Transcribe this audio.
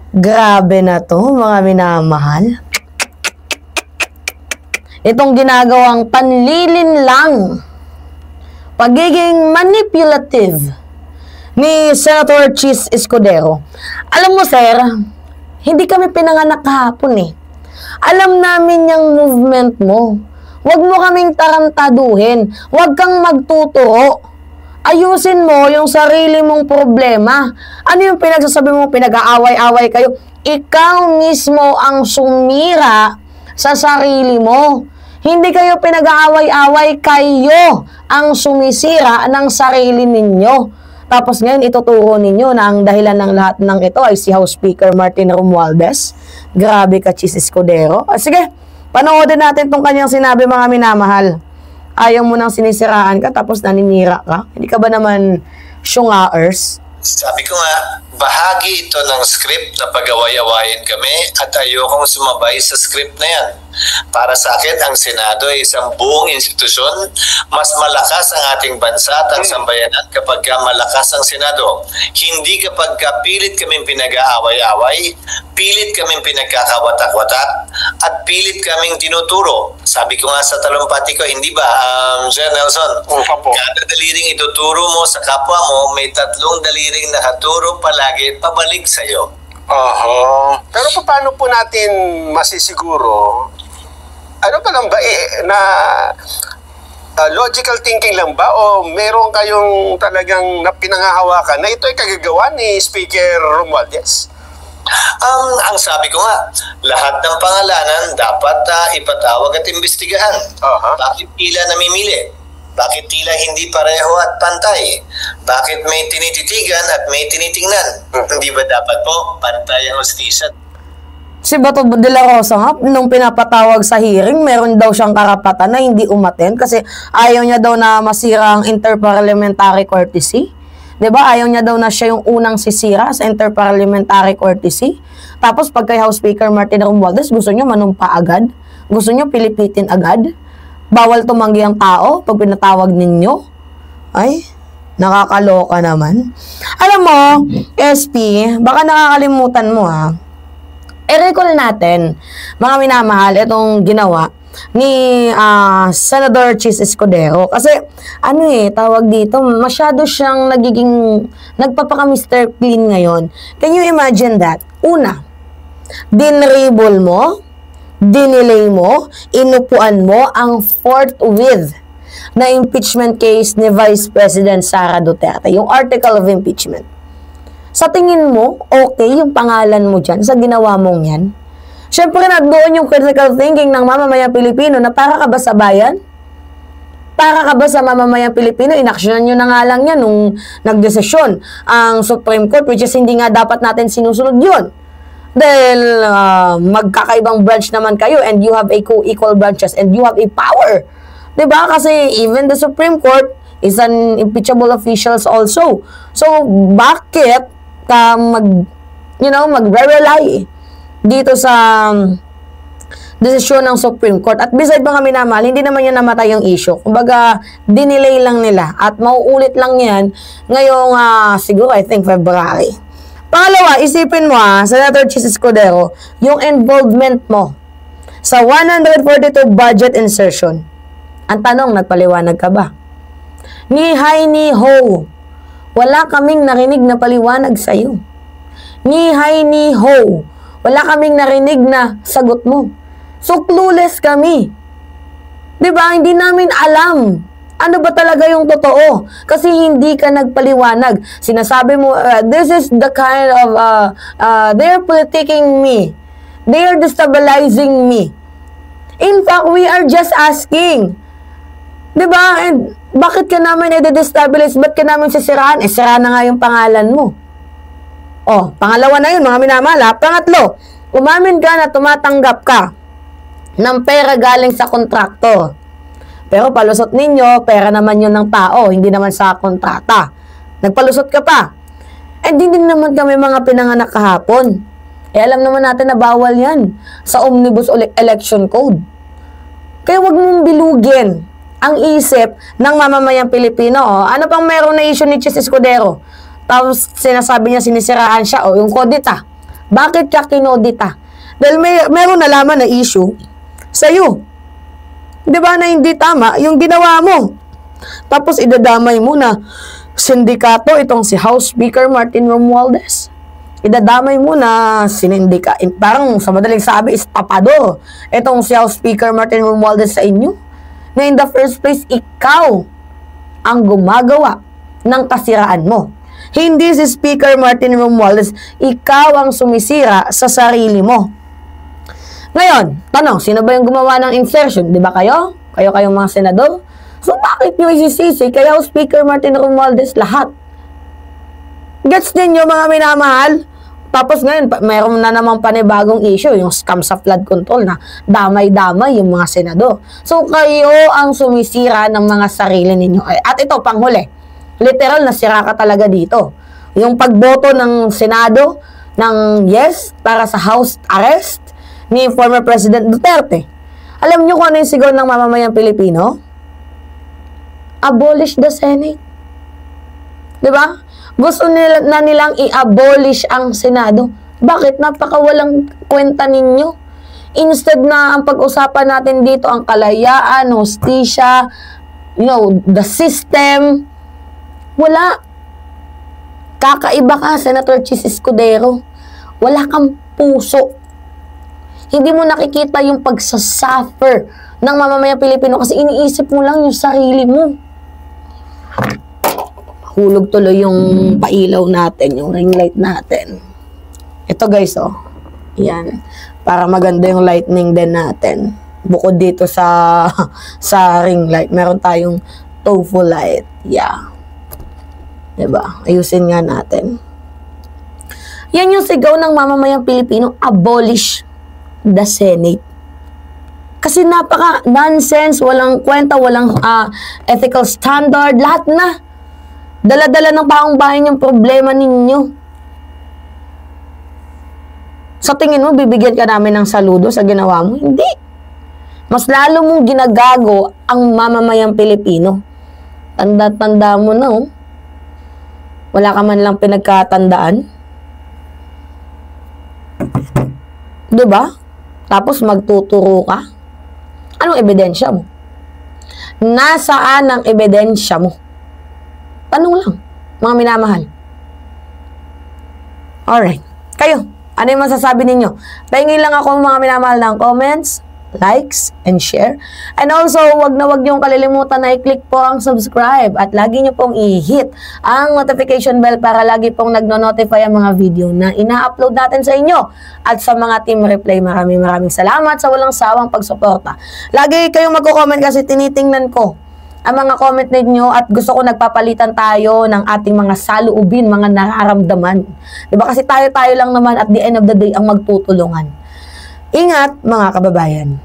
Grabe na to, mga minamahal. Itong ginagawang panlilin lang, pagiging manipulative ni Senator Chis Escudero. Alam mo, sir, hindi kami pinanganak kahapon eh. Alam namin yung movement mo. Huwag mo kaming tarantaduhin. Huwag kang magtuturo. Ayusin mo yung sarili mong problema. Ano yung pinagsasabi mo, pinag-aaway-away kayo? Ikaw mismo ang sumira sa sarili mo. Hindi kayo pinag-aaway-away, kayo ang sumisira ng sarili ninyo. Tapos ngayon, ituturo ninyo na ang dahilan ng lahat ng ito ay si House Speaker Martin Romualdez. Grabe ka, Chis Escudero. Sige, panoodin natin itong kanyang sinabi, mga minamahal. Ayaw mo nang sinisiraan ka, tapos naninira ka. Hindi ka ba naman syungaers? Sabi ko nga, bahagi ito ng script na pag-away-awayin kami at ayokong sumabay sa script na yan. Para sa akin, ang Senado ay isang buong institusyon. Mas malakas ang ating bansa at ang sambayanan kapag malakas ang Senado. Hindi kapag pilit kaming pinag-aaway-away, pilit kaming pinagkakawatak-watak, at pilit kaming tinuturo. Sabi ko nga sa talumpati ko, hindi ba, Sir Nelson? Kada daliring ituturo mo sa kapwa mo, may 3 daliring nakaturo palagi pabalik sa'yo. Pero paano po natin masisiguro, ano pa lang ba na logical thinking lang ba o meron kayong talagang pinangahawakan na ito ay kagagawa ni Speaker Romualdez? Ang sabi ko nga, lahat ng pangalanan dapat ipatawag at imbestigahan. Bakit tila namimili? Bakit tila hindi pareho at pantay? Bakit may tinititigan at may tinitingnan? Hindi ba dapat po pantay ang hustisya? Si Bato de la Rosa nga, nung pinapatawag sa hearing, meron daw siyang karapatan na hindi umattend kasi ayaw niya daw na masira ang interparliamentary courtesy. 'Di ba? Ayaw niya daw na siya yung unang sisira sa interparliamentary courtesy. Tapos pag kay House Speaker Martin Romualdez, gusto niya manumpa agad. Gusto niya pilipitin agad. Bawal tumanggi ang tao pag pinatawag ninyo. Ay, nakakaloka naman. Alam mo, SP, baka nakakalimutan mo ha. I-recall natin, mga minamahal, itong ginawa ni Senator Chis Escudero. Kasi, tawag dito, masyado siyang nagpapaka-Mr. Clean ngayon. Can you imagine that? Una, dinribble mo, dinelay mo, inupuan mo ang forthwith na impeachment case ni Vice President Sara Duterte, yung article of impeachment. Sa tingin mo, okay yung pangalan mo dyan sa ginawa mong yan? Siyempre, nandoon yung critical thinking ng mamamayang Pilipino na para ka ba sa bayan? Para ka ba sa mamamayang Pilipino? Inaksyonan nyo na nga lang yan nung nagdesisyon ang Supreme Court, which is hindi nga dapat natin sinusunod yun. Dahil magkakaibang branch naman kayo and you have a co-equal branches and you have a power. Diba? Kasi even the Supreme Court is an impeachable officials also. So, bakit ka mag-rely dito sa desisyon ng Supreme Court? At beside mga minamahal, hindi naman yan namatay yung issue. Kumbaga, dinelay lang nila at mauulit lang yan ngayong siguro I think February. Pangalawa, isipin mo Senator Chis Escudero, yung involvement mo sa 142 budget insertion. Ang tanong, nagpaliwanag ka ba? Ni hi ni ho, wala kaming narinig na paliwanag sa'yo. Ni hi ni ho, wala kaming narinig na sagot mo. So, clueless kami. Diba? Hindi namin alam. Ano ba talaga yung totoo? Kasi hindi ka nagpaliwanag. Sinasabi mo, this is the kind of, they're politicking me. They're destabilizing me. In fact, we are just asking. Diba? And bakit ka namin i-destabilize? Ba't ka namin sisiraan? Sira na nga yung pangalan mo. Pangalawa na yun, mga minamahal. Pangatlo, umamin ka na tumatanggap ka ng pera galing sa kontraktor. Pero palusot ninyo, pera naman yun ng tao, hindi naman sa kontrata. Nagpalusot ka pa. Hindi din naman kami mga pinanganak kahapon. Alam naman natin na bawal yan sa Omnibus Election Code. Kaya wag mong bilugin ang isip ng mamamayang Pilipino. Ano pang meron na issue ni Chis Escudero? Tapos sinasabi niya sinisiraan siya, yung kodita. Bakit ka kinodita? Dahil meron nalaman na issue sa'yo. Di ba na hindi tama yung ginawa mo? Tapos idadamay mo na sindikato itong si House Speaker Martin Romualdez. Idadamay mo na sinindika, parang sa madaling sabi, estapado itong si House Speaker Martin Romualdez sa inyo. Na in the first place, ikaw ang gumagawa ng kasiraan mo. Hindi si Speaker Martin Romualdez, ikaw ang sumisira sa sarili mo. Ngayon, tanong, sino ba yung gumawa ng insertion? Di ba kayo? Kayong mga senador? So, bakit nyo isisisi kay House Speaker Martin Romualdez lahat? Gets ninyo mga minamahal? Tapos ngayon, mayroon na namang panibagong issue, yung scam sa flood control na damay-damay yung mga senador. So, kayo ang sumisira ng mga sarili ninyo. At ito, panghuli, literal na sira ka talaga dito. Yung pagboto ng Senado ng yes para sa house arrest ni former President Duterte. Alam nyo kung ano yung sigaw ng mamamayang Pilipino? Abolish the Senate. Diba? Gusto na nilang i-abolish ang Senado. Bakit? Napakawalang kwenta ninyo. Instead na ang pag-usapan natin dito ang kalayaan, hustisya, the system. Wala. Kakaiba ka, Senator Chis Escudero. Wala kang puso. Hindi mo nakikita yung pagsasuffer ng mamamayang Pilipino kasi iniisip mo lang yung sarili mo. Hulog tuloy yung pailaw natin, yung ring light natin. Ito guys, oh. Yan. Para maganda yung lightning din natin. Bukod dito sa ring light, meron tayong tofu light. Yeah. Diba? Ayusin nga natin. Yan yung sigaw ng mamamayang Pilipino, abolish the Senate. Kasi napaka-nonsense, walang kwenta, walang ethical standard, lahat na. Dala-dala ng paong bayan yung problema ninyo. Sa tingin mo, bibigyan ka namin ng saludo sa ginawa mo? Hindi. Mas lalo mong ginagago ang mamamayang Pilipino. Tanda-tanda mo na, oh. Wala ka man lang pinagkatandaan. Diba? Tapos magtuturo ka. Anong ebidensya mo? Nasaan ang ebidensya mo? Tanong lang, mga minamahal. Alright. Kayo, ano yung masasabi ninyo? Pahingin lang ako mga minamahal ng comments, likes, and share. And also, wag na wag niyong kalilimutan na i-click po ang subscribe at lagi niyo pong i-hit ang notification bell para lagi pong nagno-notify ang mga video na ina-upload natin sa inyo. At sa mga team replay, maraming salamat sa walang sawang pagsuporta. Lagi kayong magko-comment kasi tinitingnan ko ang mga comment ninyo at gusto ko nagpapalitan tayo ng ating mga saloobin, mga nararamdaman. Diba? Kasi tayo lang naman at the end of the day ang magtutulungan. Ingat mga kababayan.